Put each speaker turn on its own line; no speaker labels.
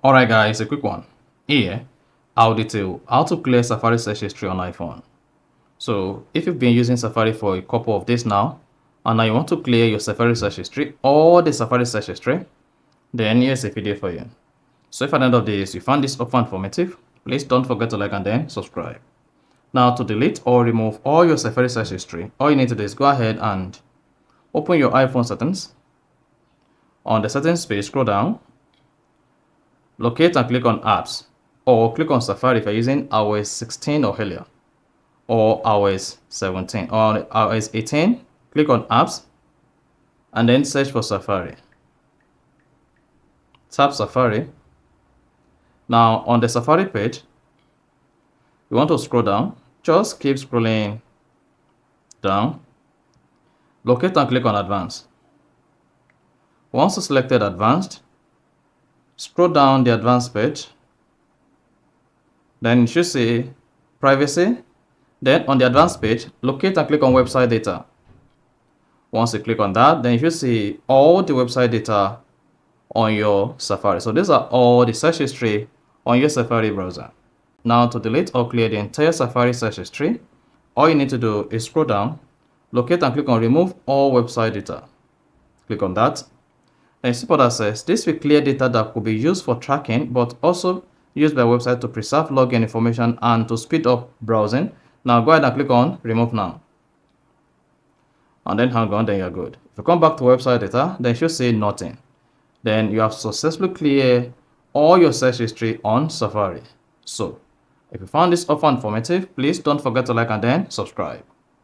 Alright guys, a quick one. Here, I'll detail how to clear Safari search history on iPhone. So, if you've been using Safari for a couple of days now, and now you want to clear your Safari search history or the Safari search history, then here's a video for you. So if at the end of this you found this offer informative, please don't forget to like and then subscribe. Now to delete or remove all your Safari search history, all you need to do is go ahead and open your iPhone settings. On the settings page, scroll down, locate and click on apps, or click on Safari if you're using iOS 16 or earlier, or iOS 17 or iOS 18. Click on apps and then search for Safari. Tap Safari. Now on the Safari page, you want to scroll down. Just keep scrolling down. Locate and click on Advanced. Once you selected Advanced, scroll down the Advanced page. Then you should see Privacy. Then on the Advanced page, locate and click on Website Data. Once you click on that, then you should see all the website data on your Safari. So these are all the search history on your Safari browser. Now to delete or clear the entire Safari search history, all you need to do is scroll down, locate and click on Remove All Website Data. Click on that. Then simple that says this will clear data that could be used for tracking but also used by website to preserve login information and to speed up browsing. Now go ahead and click on Remove Now. And then hang on, then you're good. If you come back to website data, then it should say nothing. Then you have successfully cleared all your search history on Safari. So, if you found this offer informative, please don't forget to like and then subscribe.